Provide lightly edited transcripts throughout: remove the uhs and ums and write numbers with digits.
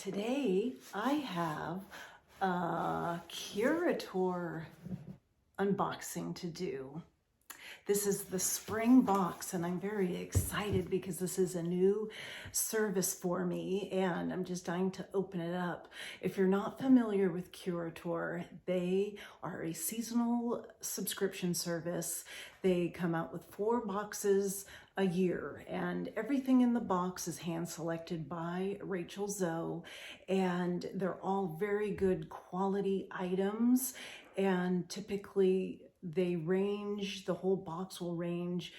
Today I have a Curateur unboxing to do. This is the spring box and I'm very excited because this is a new service for me and I'm just dying to open it up. If you're not familiar with Curateur, they are a seasonal subscription service. They come out with 4 boxes a year and everything in the box is hand selected by Rachel Zoe, and they're all very good quality items, and typically the whole box will range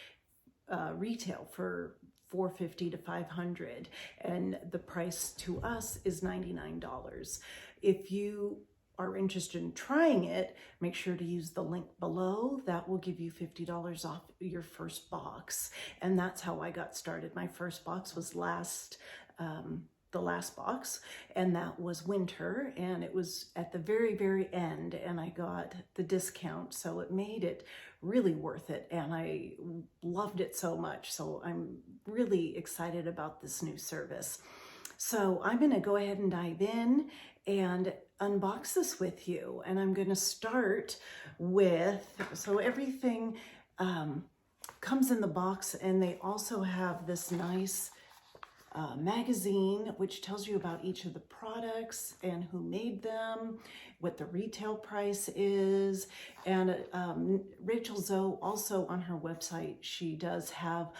retail for $450 to $500, and the price to us is $99. If you are interested in trying it, make sure to use the link below. That will give you $50 off your first box. And that's how I got started. My first box was the last box, and that was winter, and it was at the very end, and I got the discount, so it made it really worth it, and I loved it so much. So I'm really excited about this new service. So I'm going to go ahead and dive in and unbox this with you, and I'm going to start with, so everything comes in the box, and they also have this nice magazine which tells you about each of the products and who made them, what the retail price is. And Rachel Zoe, also on her website, she does have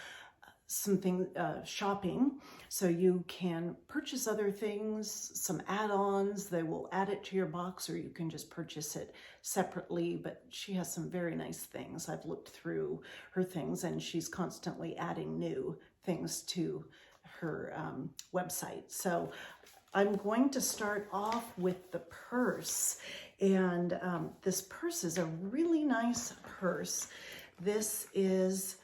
something shopping, so you can purchase other things, some add-ons. They will add it to your box, or you can just purchase it separately, but she has some very nice things. I've looked through her things and she's constantly adding new things to her website. So I'm going to start off with the purse, and this purse is a really nice purse. This is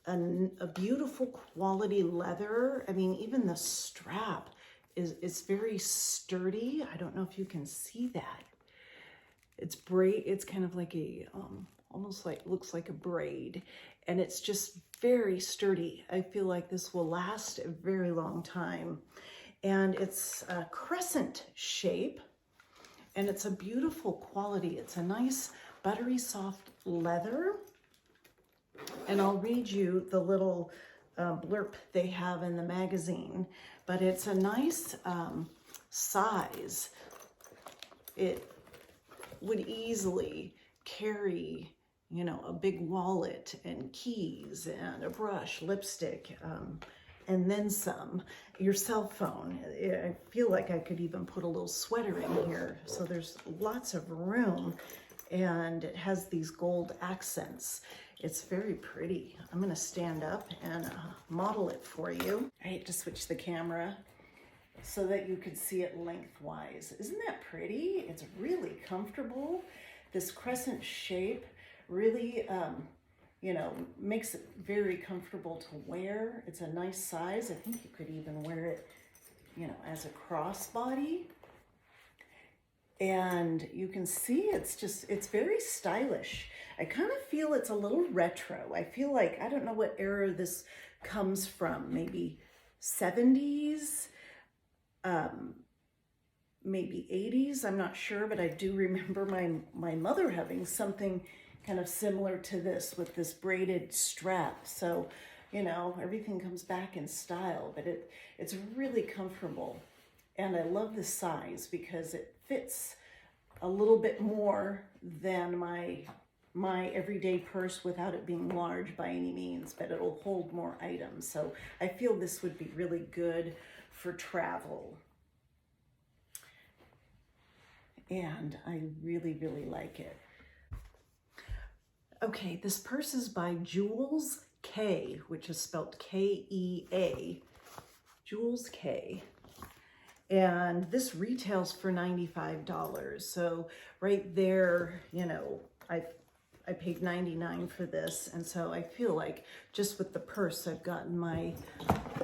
a beautiful quality leather. I mean, even the strap is very sturdy. I don't know if you can see that. It's kind of like a almost like, looks like a braid, and it's just very sturdy. I feel like this will last a very long time. And it's a crescent shape, and it's a beautiful quality. It's a nice buttery soft leather. And I'll read you the little blurb they have in the magazine, but it's a nice size. It would easily carry, you know, a big wallet and keys and a brush, lipstick, and then some. Your cell phone. I feel like I could even put a little sweater in here. So there's lots of room, and it has these gold accents. It's very pretty. I'm gonna stand up and model it for you. I hate to switch the camera so that you could see it lengthwise. Isn't that pretty? It's really comfortable. This crescent shape really, you know, makes it very comfortable to wear. It's a nice size. I think you could even wear it, you know, as a crossbody. And you can see it's very stylish. I kind of feel it's a little retro. I feel like, I don't know what era this comes from, maybe 70s, maybe 80s, I'm not sure, but I do remember my mother having something kind of similar to this with this braided strap. So, you know, everything comes back in style, but it's really comfortable. And I love the size because it fits a little bit more than my everyday purse without it being large by any means, but it'll hold more items. So I feel this would be really good for travel. And I really like it. Okay, this purse is by Jules K, which is spelled K-E-A, Jules K. And this retails for $95. So right there, you know, I paid $99 for this. And so I feel like just with the purse, I've gotten my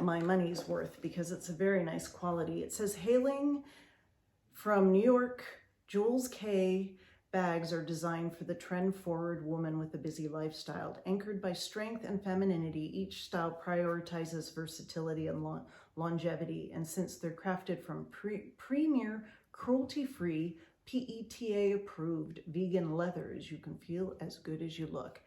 money's worth because it's a very nice quality. It says, hailing from New York, Jules K, bags are designed for the trend-forward woman with a busy lifestyle. Anchored by strength and femininity, each style prioritizes versatility and longevity. And since they're crafted from premier, cruelty-free, PETA-approved vegan leathers, you can feel as good as you look.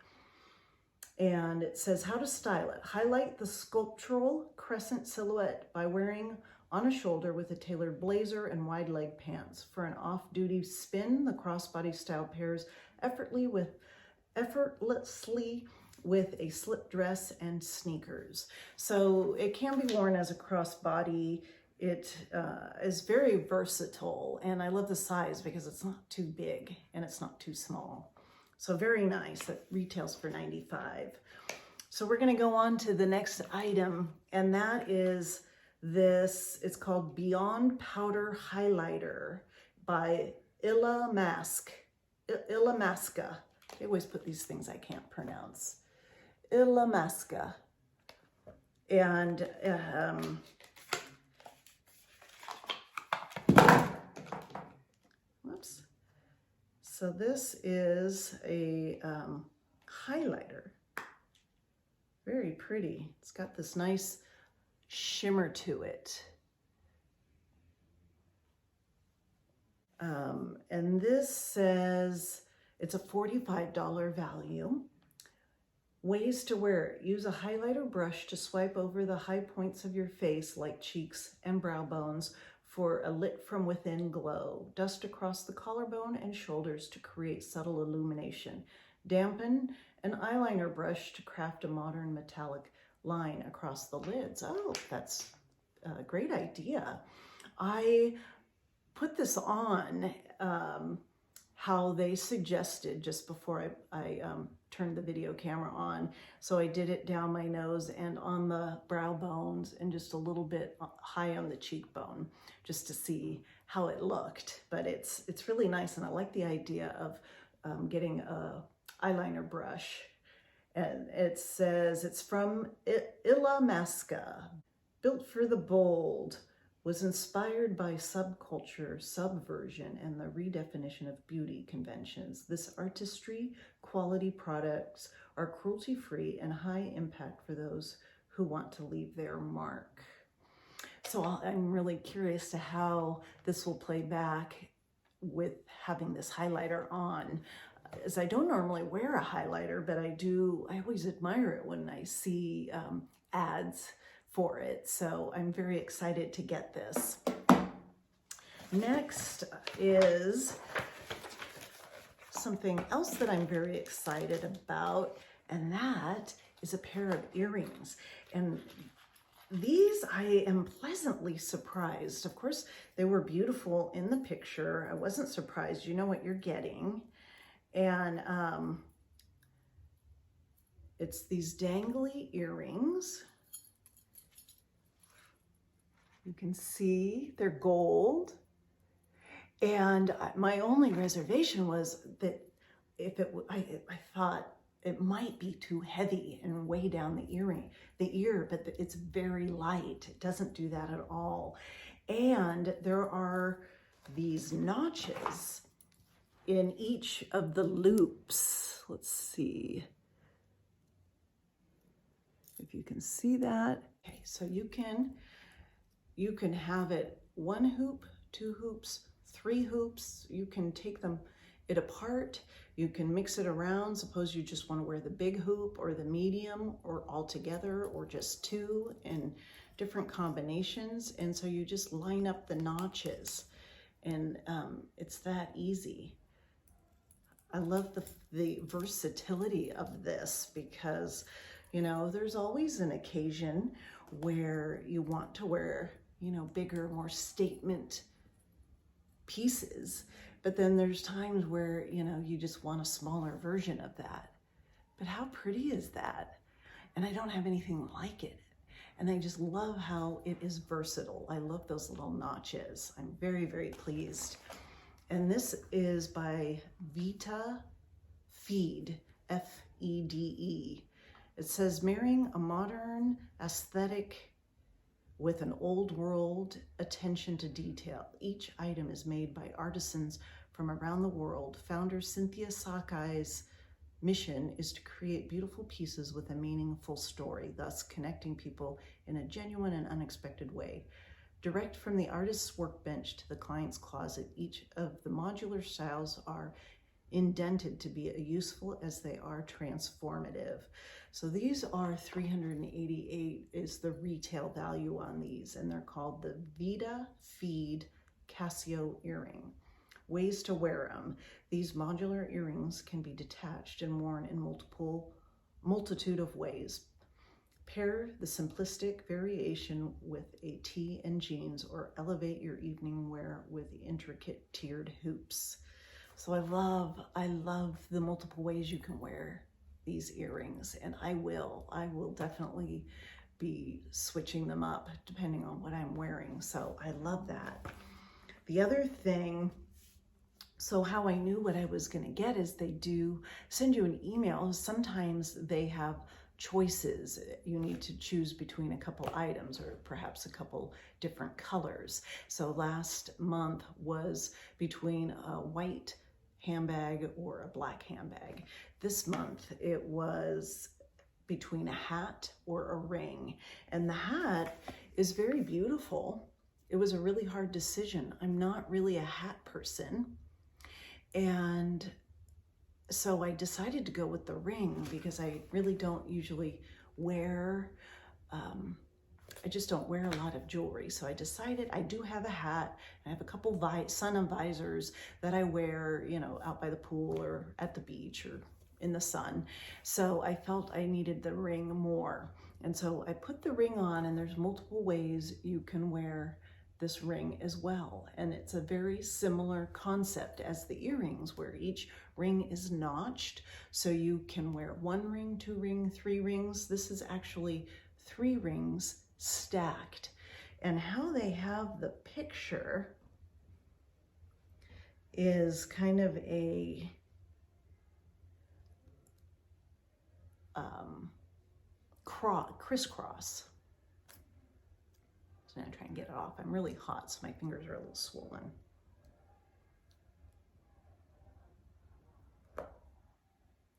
And it says how to style it. Highlight the sculptural crescent silhouette by wearing on a shoulder with a tailored blazer and wide leg pants. For an off-duty spin, the crossbody style pairs effortlessly with a slip dress and sneakers. So it can be worn as a crossbody. It is very versatile, and I love the size because it's not too big and it's not too small. So very nice. It retails for $95. So we're going to go on to the next item, and that is this. It's called Beyond Powder Highlighter by Illamasqua. They always put these things I can't pronounce. Illamasqua. And whoops. So this is a highlighter. Very pretty. It's got this nice shimmer to it. And this says it's a $45 value. Ways to wear it. Use a highlighter brush to swipe over the high points of your face like cheeks and brow bones for a lit from within glow. Dust across the collarbone and shoulders to create subtle illumination. Dampen an eyeliner brush to craft a modern metallic line across the lids. Oh, that's a great idea. I put this on how they suggested just before I turned the video camera on. So I did it down my nose and on the brow bones and just a little bit high on the cheekbone just to see how it looked. But it's really nice, and I like the idea of getting a eyeliner brush. And it says it's from Illamasqua, built for the bold, was inspired by subculture, subversion, and the redefinition of beauty conventions. This artistry quality products are cruelty-free and high impact for those who want to leave their mark. So I'm really curious to how this will play back with having this highlighter on. As I don't normally wear a highlighter, but I always admire it when I see ads for it. So I'm very excited to get this. Next is something else that I'm very excited about, and that is a pair of earrings. And these I am pleasantly surprised. Of course, they were beautiful in the picture. I wasn't surprised. You know what you're getting. And it's these dangly earrings. You can see they're gold. And my only reservation was that I thought it might be too heavy and weigh down the ear, but it's very light. It doesn't do that at all. And there are these notches in each of the loops. Let's see if you can see that. Okay, so you can have it 1 hoop, 2 hoops, 3 hoops. You can take it apart. You can mix it around. Suppose you just want to wear the big hoop or the medium or all together or just 2 in different combinations. And so you just line up the notches, and it's that easy. I love the versatility of this because, you know, there's always an occasion where you want to wear, you know, bigger, more statement pieces. But then there's times where, you know, you just want a smaller version of that. But how pretty is that? And I don't have anything like it. And I just love how it is versatile. I love those little notches. I'm very, very pleased. And this is by Vita Feed, F-E-D-E. It says, marrying a modern aesthetic with an old world attention to detail. Each item is made by artisans from around the world. Founder Cynthia Sakai's mission is to create beautiful pieces with a meaningful story, thus connecting people in a genuine and unexpected way. Direct from the artist's workbench to the client's closet, each of the modular styles are indented to be as useful as they are transformative. So these are $388 is the retail value on these, and they're called the Vita Feed Casio earring. Ways to wear them. These modular earrings can be detached and worn in multitude of ways. Pair the simplistic variation with a tee and jeans, or elevate your evening wear with intricate tiered hoops. So I love the multiple ways you can wear these earrings, and I will definitely be switching them up depending on what I'm wearing. So I love that. The other thing, so how I knew what I was going to get is they do send you an email. Sometimes they have choices. You need to choose between a couple items or perhaps a couple different colors. So last month was between a white handbag or a black handbag. This month it was between a hat or a ring. And the hat is very beautiful. It was a really hard decision. I'm not really a hat person. And so I decided to go with the ring because I really don't usually wear, I just don't wear a lot of jewelry. So I decided I do have a hat. I have a couple sun visors that I wear, you know, out by the pool or at the beach or in the sun. So I felt I needed the ring more. And so I put the ring on, and there's multiple ways you can wear this ring as well. And it's a very similar concept as the earrings, where each ring is notched. So you can wear 1 ring, 2 ring, 3 rings. This is actually 3 rings stacked. And how they have the picture is kind of a crisscross. So I'm gonna try and get it off. I'm really hot, so my fingers are a little swollen.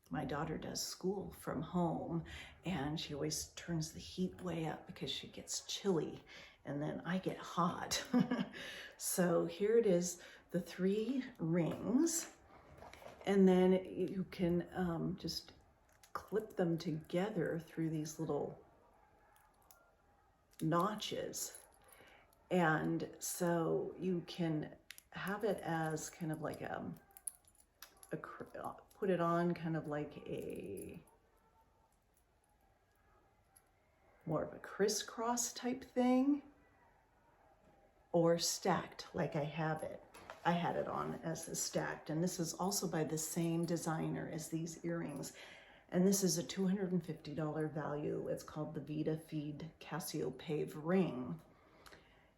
My daughter does school from home, and she always turns the heat way up because she gets chilly, and then I get hot. So here it is, the 3 rings, and then you can just clip them together through these little notches. And so you can have it as kind of like put it on kind of like a more of a crisscross type thing, or stacked like I have it. I had it on as a stacked, and this is also by the same designer as these earrings. And this is a $250 value. It's called the Vita Feed Casio Pave Ring.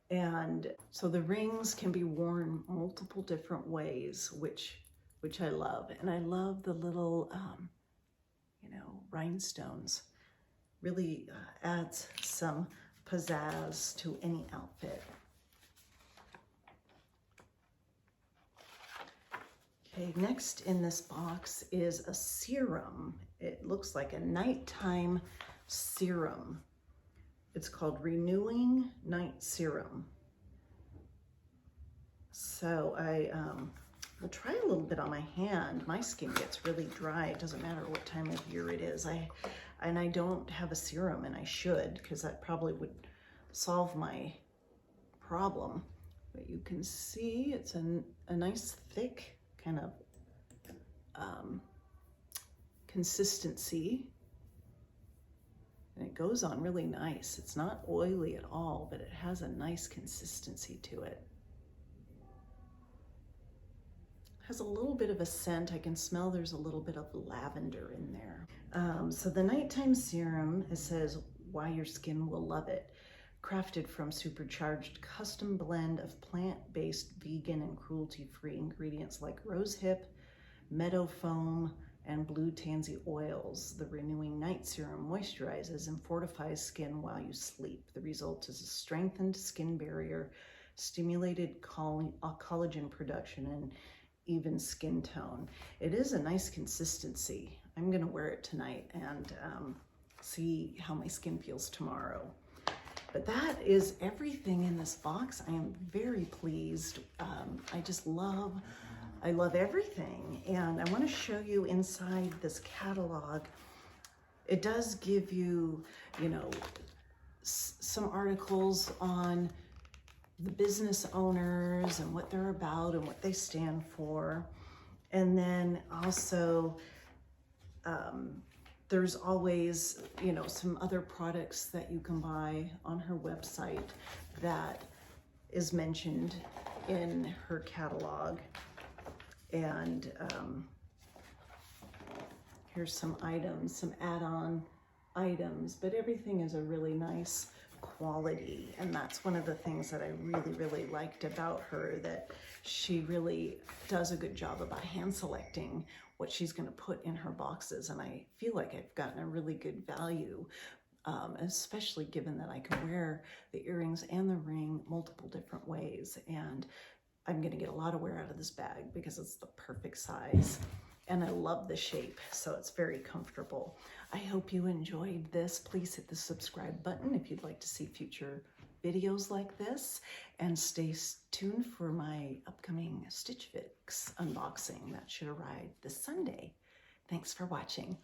And so the rings can be worn multiple different ways, which I love. And I love the little, rhinestones. Really adds some pizzazz to any outfit. Okay, next in this box is a serum. It looks like a nighttime serum. It's called Renewing Night Serum. So I will try a little bit on my hand. My skin gets really dry. It doesn't matter what time of year it is. I don't have a serum, and I should, because that probably would solve my problem. But you can see it's a nice thick kind of consistency, and it goes on really nice. It's not oily at all, but it has a nice consistency to it. It has a little bit of a scent. I can smell there's a little bit of lavender in there. So the nighttime serum, it says why your skin will love it. Crafted from supercharged custom blend of plant-based, vegan, and cruelty-free ingredients like rosehip, meadow foam, and blue tansy oils. The Renewing Night Serum moisturizes and fortifies skin while you sleep. The result is a strengthened skin barrier, stimulated collagen production, and even skin tone. It is a nice consistency. I'm gonna wear it tonight and see how my skin feels tomorrow. But that is everything in this box. I am very pleased. I love everything. And I want to show you inside this catalog. It does give you, you know, some articles on the business owners and what they're about and what they stand for. And then also, there's always, you know, some other products that you can buy on her website that is mentioned in her catalog. And here's some items, some add-on items, but everything is a really nice quality. And that's one of the things that I really liked about her, that she really does a good job about hand selecting what she's going to put in her boxes. And I feel like I've gotten a really good value, especially given that I can wear the earrings and the ring multiple different ways. And I'm going to get a lot of wear out of this bag because it's the perfect size. And I love the shape, so it's very comfortable. I hope you enjoyed this. Please hit the subscribe button if you'd like to see future videos like this, and stay tuned for my upcoming Stitch Fix unboxing that should arrive this Sunday. Thanks for watching.